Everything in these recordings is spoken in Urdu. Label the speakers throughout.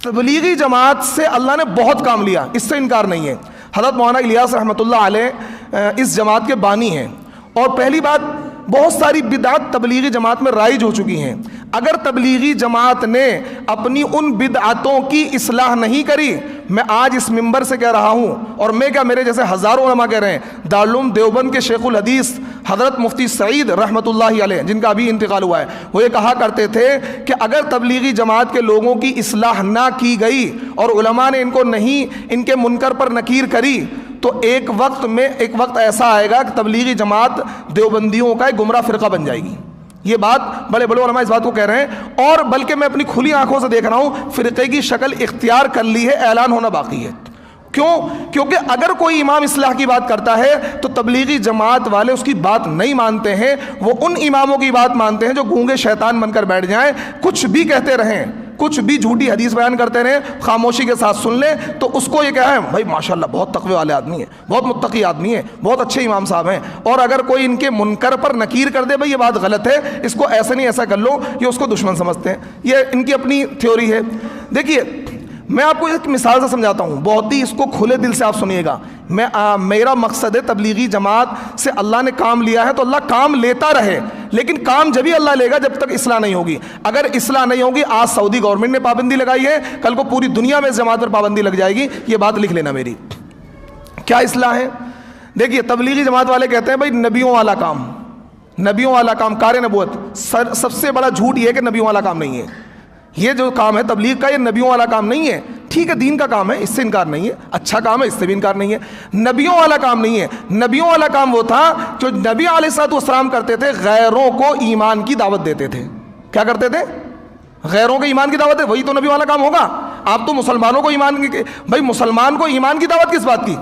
Speaker 1: تبلیغی جماعت سے اللہ نے بہت کام لیا، اس سے انکار نہیں ہے۔ حضرت مولانا الیاس رحمۃ اللہ علیہ اس جماعت کے بانی ہیں، اور پہلی بات بہت ساری بدعات تبلیغی جماعت میں رائج ہو چکی ہیں۔ اگر تبلیغی جماعت نے اپنی ان بدعاتوں کی اصلاح نہیں کری، میں آج اس ممبر سے کہہ رہا ہوں، اور میں کیا میرے جیسے ہزاروں علماء کہہ رہے ہیں، دارالعلوم دیوبند کے شیخ الحدیث حضرت مفتی سعید رحمۃ اللہ علیہ جن کا ابھی انتقال ہوا ہے، وہ یہ کہا کرتے تھے کہ اگر تبلیغی جماعت کے لوگوں کی اصلاح نہ کی گئی اور علماء نے ان کے منکر پر نکیر کری، تو ایک وقت ایسا آئے گا کہ تبلیغی جماعت دیوبندیوں کا ایک گمراہ فرقہ بن جائے گی۔ یہ بات بڑے بڑے علماء اس بات کو کہہ رہے ہیں، اور بلکہ میں اپنی کھلی آنکھوں سے دیکھ رہا ہوں فرقے کی شکل اختیار کر لی ہے، اعلان ہونا باقی ہے۔ کیوں؟ کیونکہ اگر کوئی امام اصلاح کی بات کرتا ہے تو تبلیغی جماعت والے اس کی بات نہیں مانتے ہیں، وہ ان اماموں کی بات مانتے ہیں جو گونگے شیطان بن کر بیٹھ جائیں، کچھ بھی کہتے رہیں، کچھ بھی جھوٹی حدیث بیان کرتے رہیں، خاموشی کے ساتھ سن لیں، تو اس کو یہ کہیں بھائی ماشاءاللہ بہت تقوی والے آدمی ہیں، بہت متقی آدمی ہیں، بہت اچھے امام صاحب ہیں۔ اور اگر کوئی ان کے منکر پر نکیر کر دے بھائی یہ بات غلط ہے، اس کو ایسا نہیں ایسا کر لو، یہ اس کو دشمن سمجھتے ہیں۔ یہ ان کی اپنی تھیوری ہے۔ دیکھیے میں آپ کو ایک مثال سے سمجھاتا ہوں، بہت ہی اس کو کھلے دل سے آپ سنیے گا۔ میرا مقصد ہے تبلیغی جماعت سے اللہ نے کام لیا ہے تو اللہ کام لیتا رہے، لیکن کام جب ہی اللہ لے گا جب تک اصلاح نہیں ہوگی۔ اگر اصلاح نہیں ہوگی، آج سعودی گورنمنٹ نے پابندی لگائی ہے، کل کو پوری دنیا میں اس جماعت پر پابندی لگ جائے گی، یہ بات لکھ لینا میری۔ کیا اصلاح ہے؟ دیکھیے تبلیغی جماعت والے کہتے ہیں بھائی نبیوں والا کام، نبیوں والا کام کار نبوت، سب سے بڑا جھوٹ یہ ہے کہ نبیوں والا کام نہیں ہے۔ یہ جو کام ہے تبلیغ کا، یہ نبیوں والا کام نہیں ہے۔ ٹھیک ہے دین کا کام ہے، اس سے انکار نہیں ہے، اچھا کام ہے، اس سے بھی انکار نہیں ہے، نبیوں والا کام نہیں ہے۔ نبیوں والا کام وہ تھا جو نبی علیہ الصلوۃ والسلام کرتے تھے، غیروں کو ایمان کی دعوت دیتے تھے۔ کیا کرتے تھے؟ غیروں کو ایمان کی دعوت ہے، وہی تو نبی والا کام ہوگا۔ آپ تو مسلمانوں کو بھائی مسلمان کو ایمان کی دعوت کس بات کی؟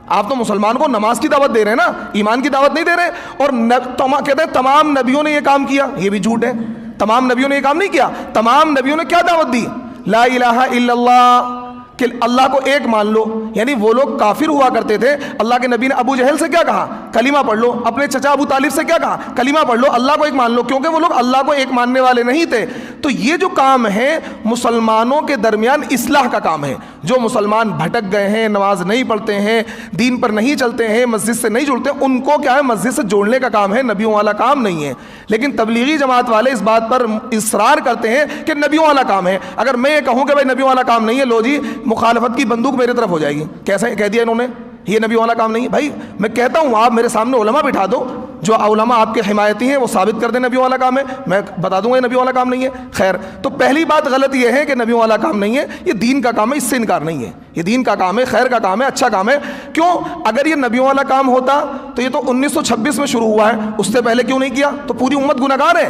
Speaker 1: آپ تو مسلمان کو نماز کی دعوت دے رہے ہیں نا، ایمان کی دعوت نہیں دے رہے۔ اور کہتے ہیں تمام نبیوں نے یہ کام کیا، یہ بھی جھوٹ ہے۔ تمام نبیوں نے یہ کام نہیں کیا۔ تمام نبیوں نے کیا دعوت دی؟ لا الہ الا اللہ، کہ اللہ کو ایک مان لو۔ یعنی وہ لوگ کافر ہوا کرتے تھے، اللہ کے نبی نے ابو جہل سے کیا کہا؟ کلمہ پڑھ لو۔ اپنے چچا ابو طالب سے کیا کہا؟ کلمہ پڑھ لو، اللہ کو ایک مان لو، کیونکہ وہ لوگ اللہ کو ایک ماننے والے نہیں تھے۔ تو یہ جو کام ہے مسلمانوں کے درمیان اصلاح کا کام ہے۔ جو مسلمان بھٹک گئے ہیں، نماز نہیں پڑھتے ہیں، دین پر نہیں چلتے ہیں، مسجد سے نہیں جڑتے، ان کو کیا ہے؟ مسجد سے جوڑنے کا کام ہے، نبیوں والا کام نہیں ہے۔ لیکن تبلیغی جماعت والے اس بات پر اصرار کرتے ہیں کہ نبیوں والا کام ہے۔ اگر میں یہ کہوں کہ بھائی نبیوں والا کام نہیں ہے، لو جی مخالفت کی بندوق میرے طرف ہو جائے گی۔ کیسے کہہ دیا انہوں نے یہ نبی والا کام نہیں ہے؟ بھائی میں کہتا ہوں آپ میرے سامنے علماء بٹھا دو، جو علماء آپ کے حمایتی ہیں وہ ثابت کر دیں نبی والا کام ہے، میں بتا دوں گا یہ نبی والا کام نہیں ہے۔ خیر، تو پہلی بات غلط یہ ہے کہ نبی والا کام نہیں ہے، یہ دین کا کام ہے، اس سے انکار نہیں ہے۔ یہ دین کا کام ہے، خیر کا کام ہے، اچھا کام ہے۔ کیوں؟ اگر یہ نبیوں والا کام ہوتا تو یہ تو 1926 میں شروع ہوا ہے، اس سے پہلے کیوں نہیں کیا؟ تو پوری امت گنہگار ہے۔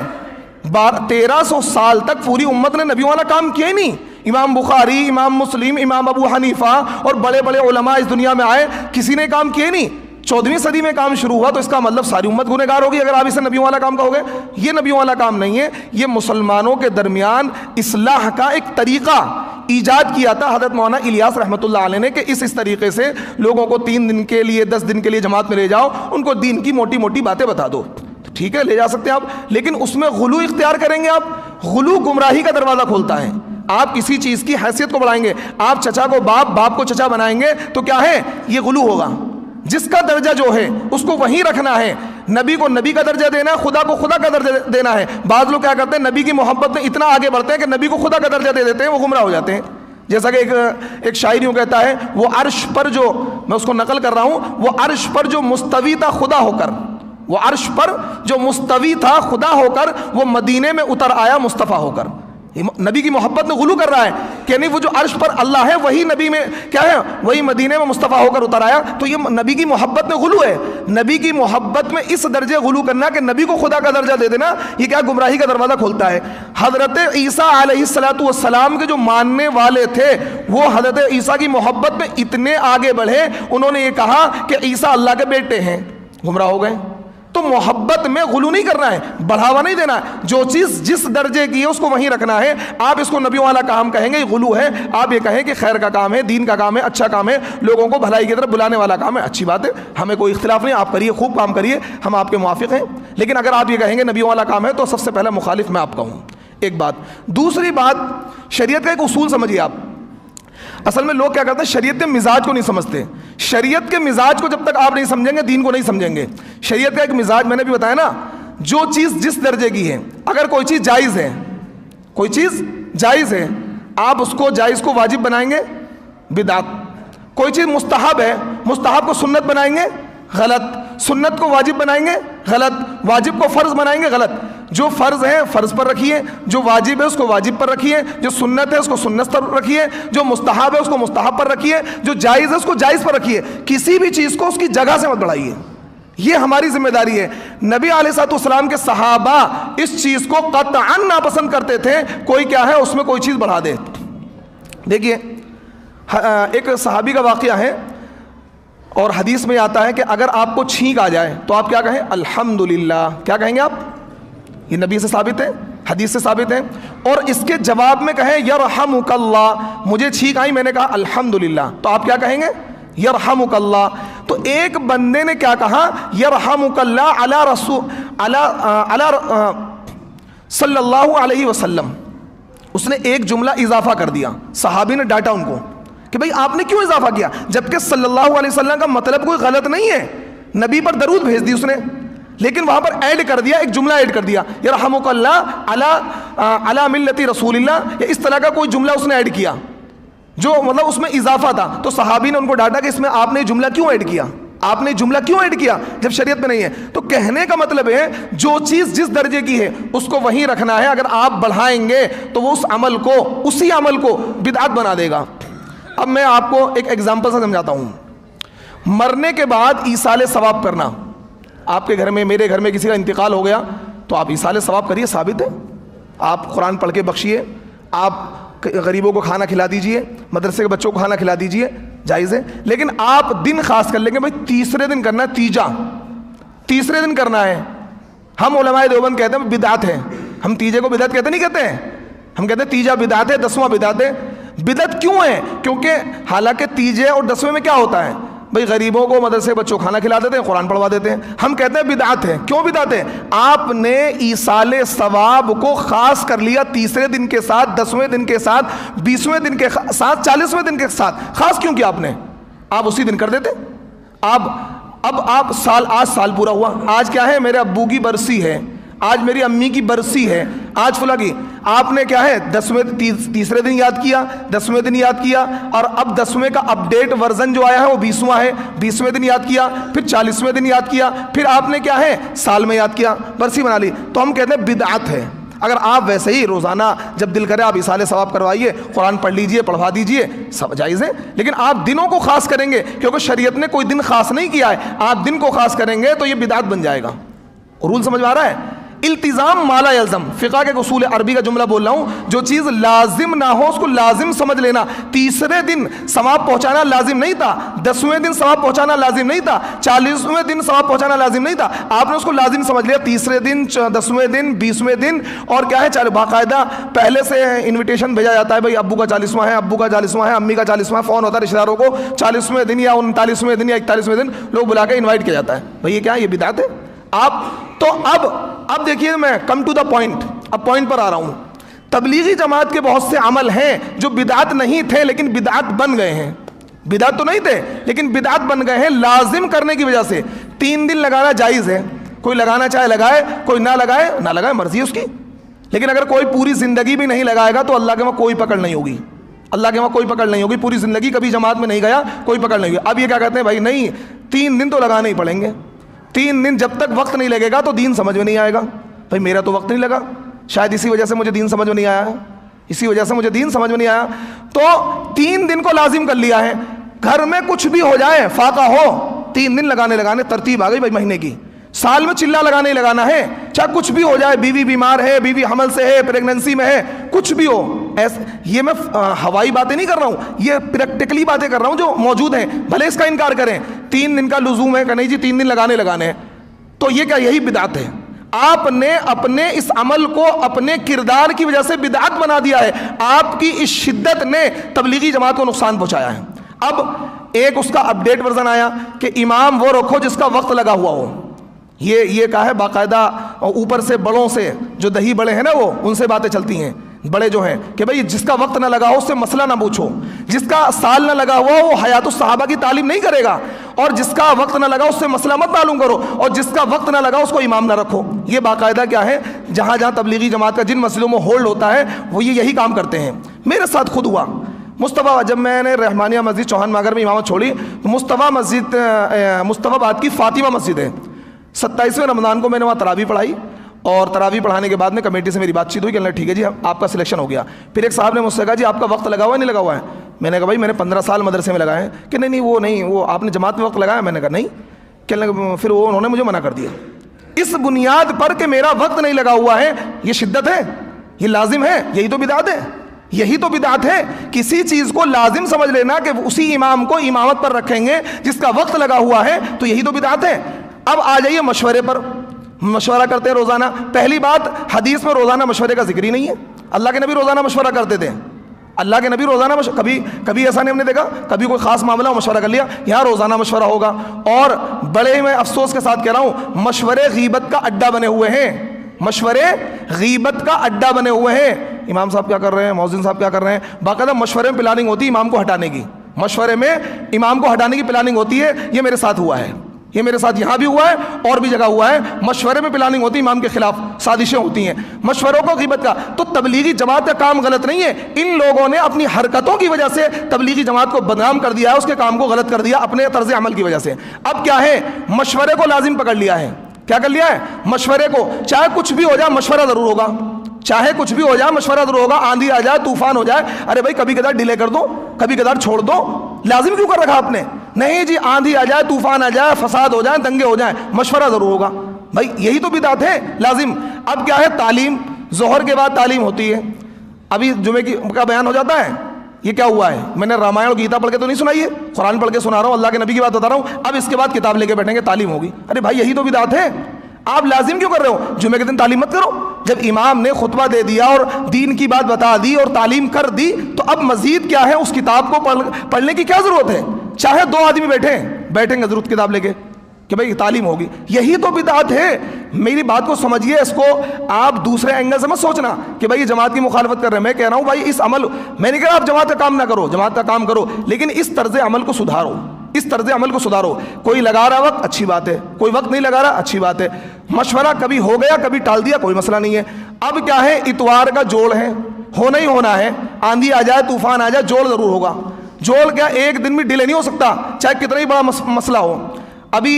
Speaker 1: 1300 سال تک پوری امت نے نبیوں والا کام کیا ہی نہیں۔ امام بخاری، امام مسلم، امام ابو حنیفہ اور بڑے بڑے علماء اس دنیا میں آئے، کسی نے کام کیے نہیں۔ 14ویں صدی میں کام شروع ہوا، تو اس کا مطلب ساری امت گنہگار ہوگی اگر آپ اسے نبیوں والا کام کہو گے۔ یہ نبیوں والا کام نہیں ہے، یہ مسلمانوں کے درمیان اصلاح کا ایک طریقہ ایجاد کیا تھا حضرت مولانا الیاس رحمۃ اللہ علیہ نے، کہ اس طریقے سے لوگوں کو 3 دن کے لیے 10 دن کے لیے جماعت میں لے جاؤ، ان کو دین کی موٹی موٹی باتیں بتا دو۔ ٹھیک ہے لے جا سکتے ہیں آپ، لیکن اس میں غلو اختیار کریں گے آپ، غلو گمراہی کا دروازہ کھولتا ہے۔ آپ کسی چیز کی حیثیت کو بڑھائیں گے، آپ چچا کو باپ، باپ کو چچا بنائیں گے تو کیا ہے؟ یہ غلو ہوگا۔ جس کا درجہ جو ہے اس کو وہیں رکھنا ہے۔ نبی کو نبی کا درجہ دینا ہے، خدا کو خدا کا درجہ دینا ہے۔ بعض لوگ کیا کرتے ہیں، نبی کی محبت میں اتنا آگے بڑھتے ہیں کہ نبی کو خدا کا درجہ دے دیتے ہیں، وہ گمراہ ہو جاتے ہیں۔ جیسا کہ ایک شاعر یوں کہتا ہے، وہ عرش پر جو، میں اس کو نقل کر رہا ہوں، وہ عرش پر جو مستوی تھا خدا ہو کر، وہ عرش پر جو مستوی تھا خدا ہو کر، وہ مدینے میں اتر آیا مصطفیٰ ہو کر۔ نبی کی محبت میں غلو کر رہا ہے کہ نہیں، وہ جو عرش پر اللہ ہے وہی نبی میں کیا ہے، وہی مدینے میں مصطفیٰ ہو کر اتر آیا۔ تو یہ نبی کی محبت میں غلو ہے۔ نبی کی محبت میں اس درجے غلو کرنا کہ نبی کو خدا کا درجہ دے دینا، یہ کیا گمراہی کا دروازہ کھولتا ہے۔ حضرت عیسیٰ علیہ السلام کے جو ماننے والے تھے، وہ حضرت عیسیٰ کی محبت میں اتنے آگے بڑھے، انہوں نے یہ کہا کہ عیسیٰ اللہ کے بیٹے ہیں، گمراہ ہو گئے۔ تو محبت میں غلو نہیں کرنا ہے، بڑھاوا نہیں دینا ہے، جو چیز جس درجے کی ہے اس کو وہیں رکھنا ہے۔ آپ اس کو نبیوں والا کام کہیں گے، یہ غلو ہے۔ آپ یہ کہیں کہ خیر کا کام ہے، دین کا کام ہے، اچھا کام ہے، لوگوں کو بھلائی کی طرف بلانے والا کام ہے، اچھی بات ہے، ہمیں کوئی اختلاف نہیں، آپ کریے، خوب کام کریے، ہم آپ کے موافق ہیں۔ لیکن اگر آپ یہ کہیں گے نبیوں والا کام ہے تو سب سے پہلا مخالف میں آپ کا ہوں، ایک بات۔ دوسری بات، شریعت کا ایک اصول سمجھیے آپ، اصل میں لوگ کیا کرتے ہیں, شریعت کے مزاج کو نہیں سمجھتے. شریعت کے مزاج کو جب تک آپ نہیں سمجھیں گے, دین کو نہیں سمجھیں گے. شریعت کا ایک مزاج میں نے بھی بتایا نا, جو چیز جس درجے کی ہے, اگر کوئی چیز جائز ہے, کوئی چیز جائز ہے, آپ اس کو جائز کو واجب بنائیں گے, بدعت. کوئی چیز مستحب ہے, مستحب کو سنت بنائیں گے, غلط. سنت کو واجب بنائیں گے, غلط. واجب کو فرض بنائیں گے, غلط. جو فرض ہے فرض پر رکھیے, جو واجب ہے اس کو واجب پر رکھیے, جو سنت ہے اس کو سنت پر رکھیے, جو مستحب ہے اس کو مستحب پر رکھیے, جو جائز ہے اس کو جائز پر رکھیے. کسی بھی چیز کو اس کی جگہ سے مت بڑھائیے. یہ ہماری ذمہ داری ہے. نبی علیہ الصلوۃ والسلام کے صحابہ اس چیز کو قطعاً ناپسند کرتے تھے, کوئی کیا ہے اس میں کوئی چیز بڑھا دے. دیکھیے ایک صحابی کا واقعہ ہے, اور حدیث میں آتا ہے کہ اگر آپ کو چھینک آ جائے تو آپ کیا کہیں؟ الحمدللہ. کیا کہیں گے آپ؟ یہ نبی سے ثابت ہے, حدیث سے ثابت ہے. اور اس کے جواب میں کہیں یرحمک اللہ, مجھے چھینک آئی, میں نے کہا الحمدللہ, تو آپ کیا کہیں گے؟ یرحمک اللہ. تو ایک بندے نے کیا کہا؟ یرحمک اللہ علی رسول صلی اللہ علیہ وسلم. اس نے ایک جملہ اضافہ کر دیا. صحابی نے ڈانٹا ان کو کہ بھئی آپ نے کیوں اضافہ کیا, جبکہ صلی اللہ علیہ وسلم کا مطلب کوئی غلط نہیں ہے, نبی پر درود بھیج دی اس نے, لیکن وہاں پر ایڈ کر دیا, ایک جملہ ایڈ کر دیا, یرحمک اللہ علی ملت رسول اللہ, یا اس طرح کا کوئی جملہ اس نے ایڈ کیا جو مطلب اس میں اضافہ تھا. تو صحابی نے ان کو ڈانٹا کہ اس میں آپ نے جملہ کیوں ایڈ کیا, آپ نے جملہ کیوں ایڈ کیا جب شریعت میں نہیں ہے. تو کہنے کا مطلب ہے جو چیز جس درجے کی ہے اس کو وہیں رکھنا ہے. اگر آپ بڑھائیں گے تو وہ اس عمل کو, اسی عمل کو بدعت بنا دے گا. اب میں آپ کو ایک ایگزامپل سے سمجھاتا ہوں. مرنے کے بعد ایصال ثواب کرنا. آپ کے گھر میں, میرے گھر میں کسی کا انتقال ہو گیا تو آپ ایصال ثواب کریے, ثابت ہے. آپ قرآن پڑھ کے بخشیے, آپ غریبوں کو کھانا کھلا دیجئے, مدرسے کے بچوں کو کھانا کھلا دیجئے, جائز ہے. لیکن آپ دن خاص کر لیں گے, بھائی تیسرے دن کرنا ہے, تیسرے دن کرنا ہے. ہم علماء دیوبند کہتے ہیں بدعت ہے. ہم تیجے کو بدعت کہتے نہیں کہتے ہیں, ہم کہتے ہیں تیجا بدعت ہے, 10واں بدعت ہے. بدعت کیوں ہے؟ کیونکہ حالانکہ تیجے اور 10ویں میں کیا ہوتا ہے, بھئی غریبوں کو مدرسے بچوں کھانا کھلا دیتے ہیں, قرآن پڑھوا دیتے ہیں. ہم کہتے ہیں بدعت ہے. کیوں بدعت ہے؟ آپ نے ایصال ثواب کو خاص کر لیا تیسرے دن کے ساتھ, 10ویں دن کے ساتھ, 20ویں دن کے ساتھ, 40ویں دن کے ساتھ. خاص کیوں کیا آپ نے؟ آپ اسی دن کر دیتے. اب آپ آج سال پورا ہوا, آج کیا ہے, میرے ابو کی برسی ہے, آج میری امی کی برسی ہے, آج فلاں کی. آپ نے کیا ہے, تیسرے دن یاد کیا, 10ویں دن یاد کیا, اور اب 10ویں کا اپڈیٹ ورژن جو آیا ہے وہ 20واں ہے, 20ویں دن یاد کیا, پھر 40ویں دن یاد کیا, پھر آپ نے کیا ہے سال میں یاد کیا, برسی بنا لی. تو ہم کہتے ہیں بدعت ہے. اگر آپ ویسے ہی روزانہ جب دل کرے آپ ایصال ثواب کروائیے, قرآن پڑھ لیجئے, پڑھوا دیجئے, سب جائز ہے. لیکن آپ دنوں کو خاص کریں گے, کیونکہ شریعت نے کوئی دن خاص نہیں کیا ہے, آپ دن کو خاص کریں گے تو یہ بدعت بن جائے گا. رول سمجھ میں آ رہا ہے؟ التزام مالا یلزم, فقہ کے اصول عربی کا جملہ بول رہا ہوں. جو چیز لازم نہ ہو اس کو لازم سمجھ لینا. تیسرے دن ثواب پہنچانا لازم نہیں تھا, 10ویں دن ثواب پہنچانا لازم نہیں تھا, 40ویں دن ثواب پہنچانا لازم نہیں تھا, آپ نے اس کو لازم سمجھ لیا. تیسرے دن, 10ویں دن, 20ویں دن, اور کیا ہے باقاعدہ پہلے سے انویٹیشن بھیجا جاتا ہے, بھائی ابو کا 40واں ہے, ابو کا 40واں ہے, امی کا 40واں, فون ہوتا ہے رشتہ داروں کو, 40ویں دن یا 39ویں دن یا 41ویں دن لوگ بلا کے انوائٹ کیا جاتا ہے. بھائی یہ کیا ہے, یہ بدعت ہے. آپ تو اب دیکھیے, میں کم ٹو دا پوائنٹ, اب پوائنٹ پر آ رہا ہوں. تبلیغی جماعت کے بہت سے عمل ہیں جو بدعت نہیں تھے لیکن بدعت بن گئے ہیں. بدعت تو نہیں تھے لیکن بدعت بن گئے ہیں لازم کرنے کی وجہ سے. 3 دن لگانا جائز ہے, کوئی لگانا چاہے لگائے, کوئی نہ لگائے, مرضی ہے اس کی. لیکن اگر کوئی پوری زندگی بھی نہیں لگائے گا تو اللہ کے وہاں کوئی پکڑ نہیں ہوگی, اللہ کے وہاں کوئی پکڑ نہیں ہوگی. پوری زندگی کبھی جماعت میں نہیں گیا, کوئی پکڑ نہیں ہوگی. اب یہ کیا کہتے ہیں, بھائی نہیں 3 دن تو لگانے ہی پڑیں گے. 3 دن جب تک وقت نہیں لگے گا تو دین سمجھ میں نہیں آئے گا. بھائی میرا تو وقت نہیں لگا, شاید اسی وجہ سے مجھے دین سمجھ میں نہیں آیا, اسی وجہ سے مجھے دین سمجھ میں نہیں آیا. تو 3 دن کو لازم کر لیا ہے. گھر میں کچھ بھی ہو جائے, فاقہ ہو, 3 دن لگانے ترتیب آ گئی بھائی مہینے کی. سال میں چلا لگانے ہی لگانا ہے, چاہے کچھ بھی ہو جائے, بیوی بیمار ہے, بیوی حمل سے ہے, پریگننسی میں ہے, کچھ بھی ہو. یہ میں ہوائی باتیں نہیں کر رہا ہوں, یہ پریکٹیکلی باتیں کر رہا ہوں جو موجود ہیں. بھلے اس کا انکار کریں, 3 دن کا لزوم ہے کہ نہیں جی 3 دن لگانے ہیں, تو یہ کیا, یہی بدعت ہے. آپ نے اپنے اس عمل کو اپنے کردار کی وجہ سے بدعت بنا دیا ہے. آپ کی اس شدت نے تبلیغی جماعت کو نقصان پہنچایا ہے. اب ایک اس کا اپڈیٹ ورژن آیا کہ امام وہ رکھو جس کا وقت لگا ہوا ہو. یہ کہا ہے باقاعدہ اوپر سے بڑوں سے, جو دہی بڑے ہیں نا وہ, ان سے باتیں چلتی ہیں. بڑے جو ہیں کہ بھئی جس کا وقت نہ لگا ہو اس سے مسئلہ نہ پوچھو, جس کا سال نہ لگا ہوا وہ حیات الصحابہ کی تعلیم نہیں کرے گا, اور جس کا وقت نہ لگا اس سے مسئلہ مت معلوم کرو, اور جس کا وقت نہ لگا اس کو امام نہ رکھو. یہ باقاعدہ کیا ہے, جہاں جہاں تبلیغی جماعت کا جن مسئلوں میں ہولڈ ہوتا ہے وہ یہی کام کرتے ہیں. میرے ساتھ خود ہوا. مصطفیٰ, جب میں نے رحمانیہ مسجد چوہان ماگر میں امامت چھوڑی تو مصطفیٰ آباد کی فاطمہ مسجد ہے, 27ویں رمضان کو میں نے وہاں تراویح پڑھائی, اور تراویح پڑھانے کے بعد میں کمیٹی سے میری بات چیت ہوئی کہ اللہ ٹھیک ہے جی آپ کا سلیکشن ہو گیا. پھر ایک صاحب نے مجھ سے کہا جی آپ کا وقت لگا ہوا ہے نہیں لگا ہوا ہے؟ میں نے کہا بھائی میں نے 15 سال مدرسے میں لگائے ہیں. کہ نہیں وہ آپ نے جماعت میں وقت لگایا؟ میں نے کہا نہیں. پھر وہ انہوں نے مجھے منع کر دیا اس بنیاد پر کہ میرا وقت نہیں لگا ہوا ہے. یہ شدت ہے, یہ لازم ہے, یہی تو بدعت ہے, یہی تو بدعت ہے. کسی چیز کو لازم سمجھ لینا کہ اسی امام کو امامت پر رکھیں گے جس کا وقت لگا ہوا ہے, تو یہی تو بدعت ہے. اب آ جائیے مشورے پر. مشورہ کرتے ہیں روزانہ. پہلی بات, حدیث میں روزانہ مشورے کا ذکر ہی نہیں ہے. اللہ کے نبی روزانہ مشورہ کرتے تھے. اللہ کے نبی روزانہ کبھی ایسا نہیں ہم نے دیکھا کبھی کوئی خاص معاملہ مشورہ کر لیا. یہاں روزانہ مشورہ ہوگا. اور بڑے میں افسوس کے ساتھ کہہ رہا ہوں, مشورے غیبت کا اڈا بنے ہوئے ہیں. مشورے غیبت کا اڈا بنے ہوئے ہیں. امام صاحب کیا کر رہے ہیں, مؤذن صاحب کیا کر رہے ہیں, باقاعدہ مشورے میں پلاننگ ہوتی ہے امام کو ہٹانے کی. مشورے میں امام کو ہٹانے کی پلاننگ ہوتی ہے. یہ میرے ساتھ ہوا ہے, یہ میرے ساتھ یہاں بھی ہوا ہے اور بھی جگہ ہوا ہے. مشورے میں پلاننگ ہوتی ہے, امام کے خلاف سازشیں ہوتی ہیں. مشوروں کو غیبت کا. تو تبلیغی جماعت کا کام غلط نہیں ہے. ان لوگوں نے اپنی حرکتوں کی وجہ سے تبلیغی جماعت کو بدنام کر دیا ہے, اس کے کام کو غلط کر دیا اپنے طرز عمل کی وجہ سے. اب کیا ہے, مشورے کو لازم پکڑ لیا ہے. کیا کر لیا ہے, مشورے کو. چاہے کچھ بھی ہو جائے مشورہ ضرور ہوگا, چاہے کچھ بھی ہو جائے مشورہ ضرور ہوگا. آندھی آ جائے, طوفان ہو جائے, ارے بھائی کبھی کبھار ڈیلے کر دو, کبھی کبھار چھوڑ دو. لازم کیوں کر رکھا آپ نے؟ نہیں جی, آندھی آ جائے, طوفان آ جائے, فساد ہو جائے, دنگے ہو جائیں, مشورہ ضرور ہوگا. بھائی یہی تو بدعت ہے, لازم. اب کیا ہے, تعلیم. ظہر کے بعد تعلیم ہوتی ہے. ابھی جمعے کا بیان ہو جاتا ہے. یہ کیا ہوا ہے, میں نے رامائن اور گیتا پڑھ کے تو نہیں سنائی ہے, قرآن پڑھ کے سنا رہا ہوں, اللہ کے نبی کی بات بتا رہا ہوں. اب اس کے بعد کتاب لے کے بیٹھیں گے, تعلیم ہوگی. ارے بھائی یہی تو بدعت ہے. آپ لازم کیوں کر رہے ہو؟ جمعے کے دن تعلیم مت کرو. جب امام نے خطبہ دے دیا اور دین کی بات بتا دی اور تعلیم کر دی, تو اب مزید کیا ہے, اس کتاب کو پڑھنے کی کیا ضرورت ہے؟ چاہے 2 آدمی بیٹھیں گے ضرورت کتاب لے کے کہ بھائی تعلیم ہوگی. یہی تو بدعت ہے. میری بات کو سمجھیے, اس کو آپ دوسرے اینگل سے مت سوچنا کہ بھائی جماعت کی مخالفت کر رہے ہیں. میں کہہ رہا ہوں بھائی اس عمل, میں نہیں کہہ رہا آپ جماعت کا کام نہ کرو, جماعت کا کام کرو, لیکن اس طرز عمل کو سدھارو, اس طرز عمل کو سدھارو. کوئی لگا رہا وقت, اچھی بات ہے. کوئی وقت نہیں لگا رہا, اچھی بات ہے. مشورہ کبھی ہو گیا, کبھی ٹال دیا, کوئی مسئلہ نہیں ہے. اب کیا ہے, اتوار کا جوڑ ہے, ہونا ہی ہونا ہے. آندھی آ جائے, طوفان آ جائے, جوڑ ضرور ہوگا. جوڑ کیا ایک دن بھی ڈیلے نہیں ہو سکتا, چاہے کتنا ہی بڑا مسئلہ ہو. ابھی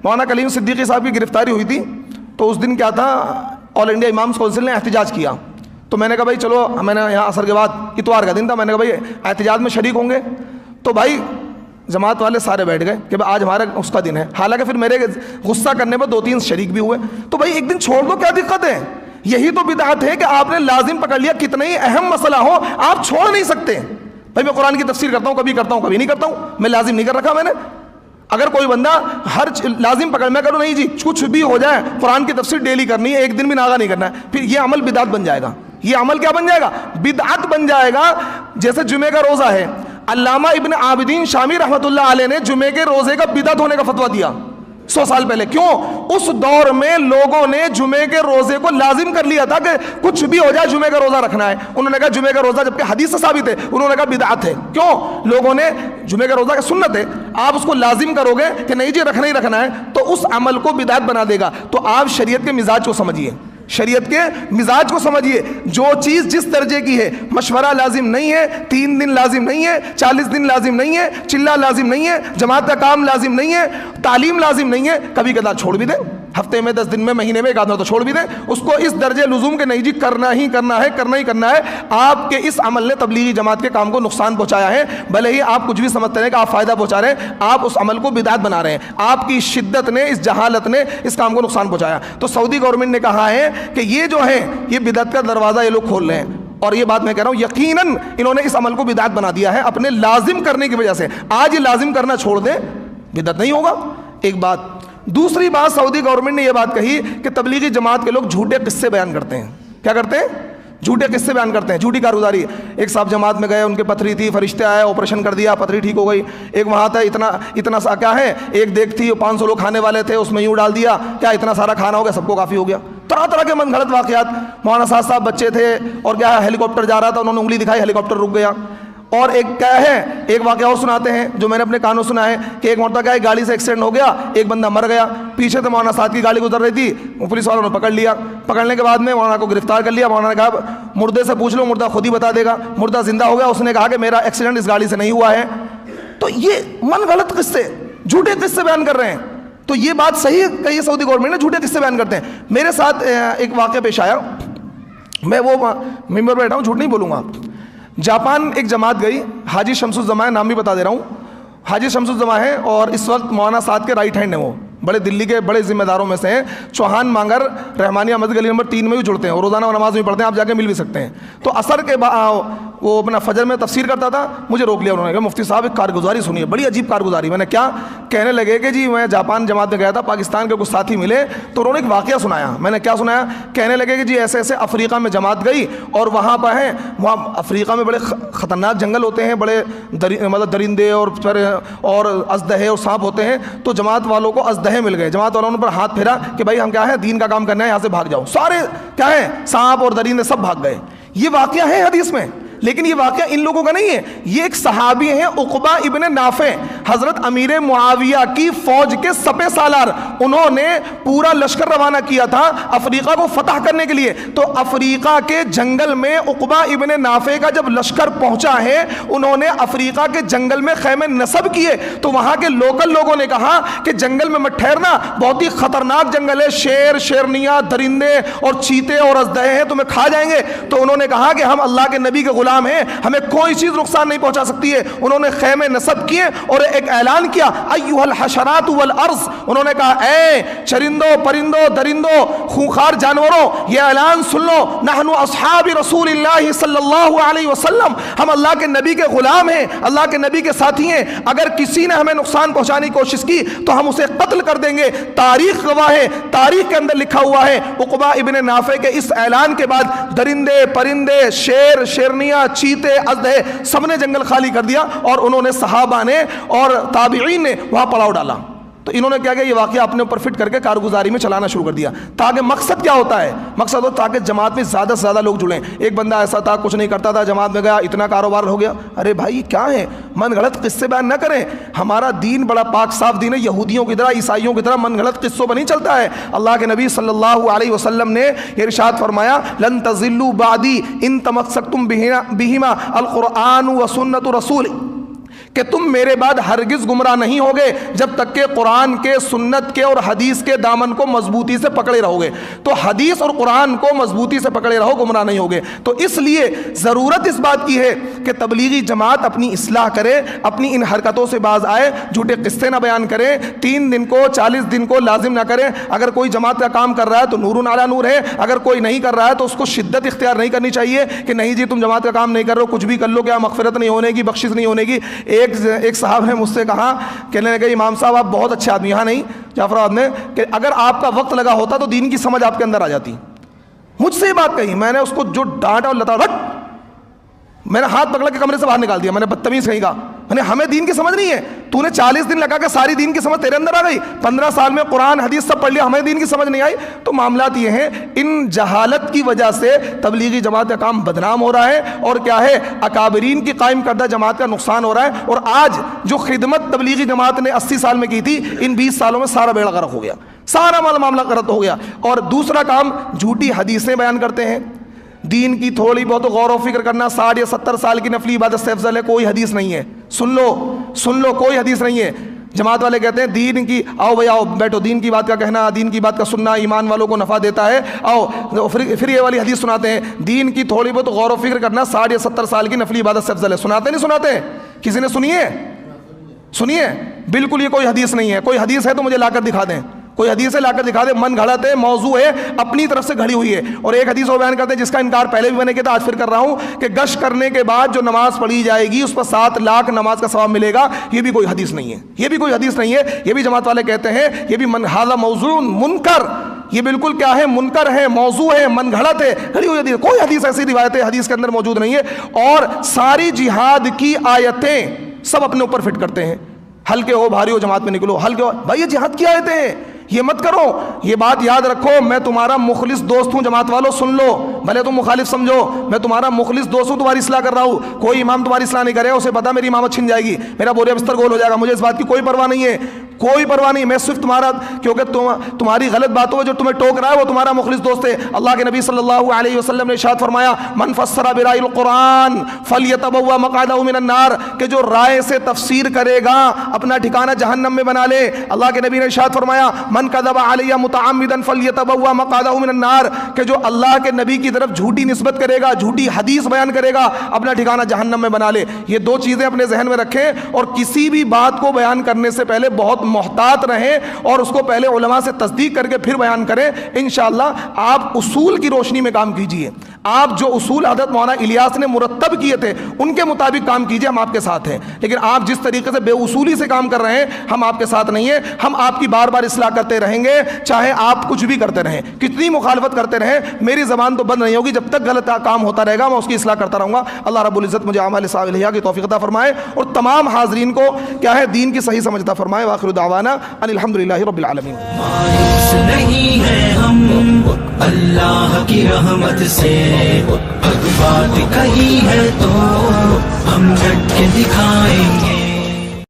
Speaker 1: مولانا کلیم صدیقی صاحب کی گرفتاری ہوئی تھی, تو اس دن کیا تھا, آل انڈیا امامز کونسل نے احتجاج کیا. تو میں نے کہا بھائی چلو, میں نے یہاں عصر کے بعد اتوار کا دن تھا, میں نے کہا بھائی احتجاج میں شریک ہوں گے. تو بھائی جماعت والے سارے بیٹھ گئے کہ آج ہمارا اس کا دن ہے. حالانکہ پھر میرے غصہ کرنے پر 2-3 شریک بھی ہوئے. تو بھائی ایک دن چھوڑ دو, کیا دقت ہے؟ یہی تو بدعت ہے کہ آپ نے لازم پکڑ لیا, کتنا ہی اہم مسئلہ ہو آپ چھوڑ نہیں سکتے. بھائی میں قرآن کی تفسیر کرتا ہوں, کبھی کرتا ہوں, کبھی نہیں کرتا ہوں. میں لازم نہیں کر رکھا میں نے. اگر کوئی بندہ ہر لازم پکڑ, میں کروں نہیں جی, کچھ بھی ہو جائے قرآن کی تفسیر ڈیلی کرنی ہے, ایک دن بھی ناغہ نہیں کرنا ہے, پھر یہ عمل بدعت بن جائے گا. یہ عمل کیا بن جائے گا؟ بدعت بن جائے گا. جیسے جمعے کا روزہ ہے, علامہ ابن عابدین شامی رحمۃ اللہ علیہ نے جمعے کے روزے کا بدعت ہونے کا فتویٰ دیا 100 سال پہلے. کیوں؟ اس دور میں لوگوں نے جمعے کے روزے کو لازم کر لیا تھا کہ کچھ بھی ہو جائے جمعے کا روزہ رکھنا ہے. انہوں نے کہا جمعے کا روزہ, جبکہ حدیث سے ثابت ہے, انہوں نے کہا بدعت ہے. کیوں؟ لوگوں نے جمعے کا روزہ کا سنت ہے, آپ اس کو لازم کرو گے کہ نہیں جی رکھنا ہی رکھنا ہے, تو اس عمل کو بدعت بنا دے گا. تو آپ شریعت کے مزاج کو سمجھیے, شریعت کے مزاج کو سمجھیے. جو چیز جس درجے کی ہے, مشورہ لازم نہیں ہے, 3 دن لازم نہیں ہے, 40 دن لازم نہیں ہے, چلہ لازم نہیں ہے, جماعت کا کام لازم نہیں ہے, تعلیم لازم نہیں ہے, کبھی کبھار چھوڑ بھی دیں, ہفتے میں 10 دن میں, مہینے میں 1 آدھ تو چھوڑ بھی دیں. اس کو اس درجے لزوم کے نہیں جی کرنا ہی کرنا ہے, کرنا ہی کرنا ہے. آپ کے اس عمل نے تبلیغی جماعت کے کام کو نقصان پہنچایا ہے. بھلے ہی آپ کچھ بھی سمجھتے ہیں کہ آپ فائدہ پہنچا رہے ہیں, آپ اس عمل کو بدعت بنا رہے ہیں. آپ کی شدت نے, اس جہالت نے اس کام کو نقصان پہنچایا. تو سعودی گورنمنٹ نے کہا ہے کہ یہ جو ہے یہ بدعت کا دروازہ یہ لوگ کھول رہے ہیں. اور یہ بات میں کہہ رہا ہوں, یقیناً انہوں نے اس عمل کو بدعت بنا دیا ہے اپنے لازم کرنے کی وجہ سے. آج یہ لازم کرنا چھوڑ دیں, بدعت نہیں ہوگا. ایک بات. دوسری بات, سعودی گورنمنٹ نے یہ بات کہی کہ تبلیغی جماعت کے لوگ جھوٹے قصے بیان کرتے ہیں. کیا کرتے ہیں؟ جھوٹے قصے بیان کرتے ہیں, جھوٹی کارگزاری. ایک صاحب جماعت میں گئے, ان کے پتھری تھی, فرشتے آئے, آپریشن کر دیا, پتھری ٹھیک ہو گئی. ایک وہاں تھا, اتنا سا کیا ہے, ایک دیگ تھی, 500 لوگ کھانے والے تھے, اس میں یوں ڈال دیا, کیا اتنا سارا کھانا ہو گیا, سب کو کافی ہو گیا. طرح طرح کے من گھڑت واقعات. مولانا صاحب بچے تھے اور کیا ہے ہیلی کاپٹر جا رہا تھا, انہوں نے انگلی دکھائی, ہیلی کاپٹر رک گیا. اور ایک کیا ہے ایک واقعہ اور سناتے ہیں جو میں نے اپنے کانوں سنا ہے کہ ایک مرتبہ کیا ہے گاڑی سے ایکسیڈنٹ ہو گیا, ایک بندہ مر گیا, پیچھے سے مولانا صاحب کی گاڑی گزر رہی تھی, پولیس والوں نے پکڑ لیا. پکڑنے کے بعد میں مولانا کو گرفتار کر لیا. مولانا نے کہا مردے سے پوچھ لو, مردہ خود ہی بتا دے گا. مردہ زندہ ہو گیا, اس نے کہا کہ میرا ایکسیڈنٹ اس گاڑی سے نہیں ہوا ہے. تو یہ من غلط قصے, جھوٹے قصے بیان کر رہے ہیں. تو یہ بات صحیح کہی سعودی گورنمنٹ نے, جھوٹے قصے بیان کرتے ہیں. میرے ساتھ ایک واقعہ پیش آیا, میں وہ ممبر پہ بیٹھا ہوں, جھوٹ نہیں بولوں گا. جاپان ایک جماعت گئی, حاجی شمس الزمان, نام بھی بتا دے رہا ہوں, حاجی شمس الزمان ہے اور اس وقت مولانا سعد کے رائٹ ہینڈ ہیں. وہ بڑے دلی کے بڑے ذمہ داروں میں سے ہیں. چوہان مانگر رحمانیہ مسجد گلی نمبر 3 میں بھی جڑتے ہیں اور روزانہ نماز میں پڑھتے ہیں, آپ جا کے مل بھی سکتے ہیں. تو عصر کے وہ اپنا فجر میں تفسیر کرتا تھا, مجھے روک لیا. انہوں نے کہا مفتی صاحب ایک کارگزاری سنیے, بڑی عجیب کارگزاری. میں نے کیا؟ کہنے لگے کہ جی میں جاپان جماعت میں گیا تھا, پاکستان کے کچھ ساتھی ملے تو انہوں نے ایک واقعہ سنایا. میں نے کیا سنایا؟ کہنے لگے کہ جی ایسے ایسے افریقہ میں جماعت گئی اور وہاں پہ ہیں, وہاں افریقہ میں بڑے خطرناک جنگل ہوتے ہیں, بڑے مطلب درندے اور ازدہے اور سانپ ہوتے ہیں. تو جماعت والوں کو ازدہے مل گئے. جماعت والوں نے پر ہاتھ پھیرا کہ بھائی ہم کیا ہے دین کا کام کرنا ہے, یہاں سے بھاگ جاؤ. سارے کیا ہے سانپ اور درندے سب بھاگ گئے. یہ واقعہ ہے حدیث میں, لیکن یہ واقعہ ان لوگوں کا نہیں ہے. یہ ایک صحابی ہیں عقبہ ابن نافع, حضرت امیر معاویہ کی فوج کے سپہ سالار. انہوں نے پورا لشکر روانہ کیا تھا افریقہ کو فتح کرنے کے لیے. تو افریقہ کے جنگل میں عقبہ ابن نافع کا جب لشکر پہنچا ہے, انہوں نے افریقہ کے جنگل میں خیمے نصب کیے. تو وہاں کے لوکل لوگوں نے کہا کہ جنگل میں مت ٹھہرنا, بہت ہی خطرناک جنگل ہے, شیر شیرنیاں درندے اور چیتے اور ازدہے ہیں, تمہیں کھا جائیں گے. تو انہوں نے کہا کہ ہم اللہ کے نبی کے غلام ہیں, ہمیں کوئی چیز نقصان نہیں پہنچا سکتی ہے. انہوں نے خیمے نصب کیے اور ایک اعلان کیا, ایھا الحشرات والارض. انہوں نے کہا اے چرندوں پرندوں درندوں خونخوار جانوروں, یہ اعلان سن لو, نحن اصحاب رسول اللہ صلی اللہ علیہ وسلم, ہم اللہ کے نبی کے غلام ہیں, اللہ کے نبی کے ساتھی ہیں. اگر کسی نے ہمیں نقصان پہنچانے کی کوشش کی تو ہم اسے قتل کر دیں گے. تاریخ گواہ ہے, تاریخ کے اندر لکھا ہوا ہے. عقبہ ابن نافع کے اس اعلان کے بعد درندے پرندے شیر شیرنیاں چیتے ازدہے سب نے جنگل خالی کر دیا اور انہوں نے صحابہ نے اور تابعین نے وہاں پڑاؤ ڈالا. تو انہوں نے کیا کیا, یہ واقعہ اپنے اوپر فٹ کر کے کارگزاری میں چلانا شروع کر دیا. تاکہ مقصد کیا ہوتا ہے, مقصد ہوتا ہے تاکہ جماعت میں زیادہ سے زیادہ لوگ جڑیں. ایک بندہ ایسا تھا کچھ نہیں کرتا تھا, جماعت میں گیا اتنا کاروبار ہو گیا. ارے بھائی کیا ہے, من گھڑت قصے بیان نہ کریں. ہمارا دین بڑا پاک صاف دین ہے, یہودیوں کی طرح عیسائیوں کی طرح من گھڑت قصوں پر نہیں چلتا ہے. اللہ کے نبی صلی اللہ علیہ وسلم نے یہ ارشاد فرمایا, لن تضلوا بعدی ان تمسکتم بہما القرآن و سنت رسول, کہ تم میرے بعد ہرگز گمراہ نہیں ہوگے جب تک کہ قرآن کے سنت کے اور حدیث کے دامن کو مضبوطی سے پکڑے رہو گے. تو حدیث اور قرآن کو مضبوطی سے پکڑے رہو, گمراہ نہیں ہوگے. تو اس لیے ضرورت اس بات کی ہے کہ تبلیغی جماعت اپنی اصلاح کرے, اپنی ان حرکتوں سے باز آئے, جھوٹے قصے نہ بیان کرے, 3 دن کو 40 دن کو لازم نہ کرے. اگر کوئی جماعت کا کام کر رہا ہے تو نور علی نور ہے, اگر کوئی نہیں کر رہا ہے تو اس کو شدت اختیار نہیں کرنی چاہیے کہ نہیں جی تم جماعت کا کام نہیں کر رہے ہو, کچھ بھی کر لو, کیا مغفرت نہیں ہونے کی, بخشش نہیں ہونے کی. ایک صاحب نے مجھ سے کہا, کہنے لگے امام صاحب آپ بہت اچھے آدمی, یہاں نہیں جعفر آباد میں, کہ اگر آپ کا وقت لگا ہوتا تو دین کی سمجھ آپ کے اندر آ جاتی. مجھ سے یہ بات کہی, میں نے اس کو جو ڈانٹا اور لتا, میں نے ہاتھ پکڑ کے کمرے سے باہر نکال دیا. میں نے بدتمیز کہیں گا, میں نے ہمیں دین کی سمجھ نہیں ہے, تو نے 40 دن لگا کے ساری دین کی سمجھ تیرے اندر آ گئی, 15 سال میں قرآن حدیث سب پڑھ لیا, ہمیں دین کی سمجھ نہیں آئی. تو معاملات یہ ہیں, ان جہالت کی وجہ سے تبلیغی جماعت کا کام بدنام ہو رہا ہے, اور کیا ہے اکابرین کی قائم کردہ جماعت کا نقصان ہو رہا ہے. اور آج جو خدمت تبلیغی جماعت نے 80 سال میں کی تھی, ان 20 سالوں میں سارا بیڑا غرق ہو گیا, سارا معاملہ غلط ہو گیا. اور دوسرا کام, جھوٹی حدیثیں بیان کرتے ہیں. دین کی تھوڑی بہت غور و فکر کرنا 60 یا 70 سال کی نفلی عبادت سے افضل ہے. کوئی حدیث نہیں ہے, سن لو کوئی حدیث نہیں ہے. جماعت والے کہتے ہیں دین کی, آؤ بھائی آؤ بیٹھو, دین کی بات کا کہنا, دین کی بات کا سننا ایمان والوں کو نفع دیتا ہے. آؤ پھر یہ والی حدیث سناتے ہیں, دین کی تھوڑی بہت غور و فکر کرنا 60 یا 70 سال کی نفلی عبادت سے افضل ہے. سناتے نہیں سناتے, کسی نے سنیے, بالکل یہ کوئی حدیث نہیں ہے. کوئی حدیث ہے تو مجھے لا کر دکھا دیں, کوئی حدیث لا کر دکھا دے. من گھڑت ہے, موضوع ہے, اپنی طرف سے گھڑی ہوئی ہے. اور ایک حدیث وہ بیان کرتے ہیں جس کا انکار پہلے بھی میں نے کیا تھا, آج پھر کر رہا ہوں, کہ گشت کرنے کے بعد جو نماز پڑھی جائے گی اس پر 7 لاکھ نماز کا ثواب ملے گا. یہ بھی کوئی حدیث نہیں ہے, یہ بھی جماعت والے کہتے ہیں یہ بھی ھذا موضوع منکر, یہ بالکل کیا ہے, منکر ہے, موضوع ہے, من گھڑت ہے, گھڑی ہوئی حدیث. کوئی حدیث ایسی روایت حدیث کے اندر موجود نہیں ہے. اور ساری جہاد کی آیتیں سب اپنے اوپر فٹ کرتے ہیں, ہلکے ہو بھاری ہو جماعت میں نکلو, ہلکے ہو. بھائی یہ جہاد کی آیتیں ہیں, یہ مت کرو. یہ بات یاد رکھو, میں تمہارا مخلص دوست ہوں. جماعت والوں سن لو, بھلے تم مخالف سمجھو, میں تمہارا مخلص دوست ہوں, تمہاری اصلاح کر رہا ہوں. کوئی امام تمہاری اصلاح نہیں کرے گا, اسے پتا میری امامت چھن جائے گی, میرا بوریا بستر گول ہو جائے گا. مجھے اس بات کی کوئی پرواہ نہیں ہے, کوئی پرواہ نہیں. میں صرف تمہارا, کیونکہ تمہاری غلط باتوں میں جو تمہیں ٹوک رہا ہے وہ تمہارا مخلص دوست ہے. اللہ کے نبی صلی اللہ علیہ وسلم نے ارشاد فرمایا, من فسر برائے القرآن فلیتبوأ مقعدہ من النار, کہ جو رائے سے تفسیر کرے گا اپنا ٹھکانہ جہنم میں بنا لے. اللہ کے نبی نے ارشاد فرمایا, من کذب علی متعمدا فلیتبوأ مقعدہ من النار, کہ جو اللہ کے نبی کی طرف جھوٹی نسبت کرے گا, جھوٹی حدیث بیان کرے گا, اپنا ٹھکانہ جہنم میں بنا لے. یہ دو چیزیں اپنے ذہن میں رکھیں, اور کسی بھی بات کو بیان کرنے سے پہلے بہت محتاط رہیں, اور اس کو پہلے علماء سے تصدیق کر کے پھر بیان کریں. انشاءاللہ آپ اصول کی روشنی میں کام کیجئے. آپ جو اصول حضرت مولانا الیاس نے مرتب کیے تھے ان کے مطابق کام کیجئے, ہم آپ کے ساتھ ہیں. لیکن آپ جس طریقے سے بے اصولی سے کام کر رہے ہیں, ہم آپ کے ساتھ نہیں ہیں. ہم آپ کی بار بار اصلاح کرتے رہیں گے, چاہے آپ کچھ بھی کرتے رہیں, کتنی مخالفت کرتے رہیں, میری زبان تو بند نہیں ہوگی. جب تک غلط کام ہوتا رہے گا میں اس کی اصلاح کرتا رہوں گا. اللہ رب العزت مجھے اعمال صالحہ کی توفیق عطا فرمائے, اور تمام حاضرین کو کیا ہے دین کی صحیح سمجھ عطا فرمائے. وآخر دعوانا ان الحمدللہ رب العالمین.
Speaker 2: مایوس نہیں ہے ہم اللہ کی رحمت سے, حق بات کہی ہے تو ہم ڈٹ کے دکھائیں گے.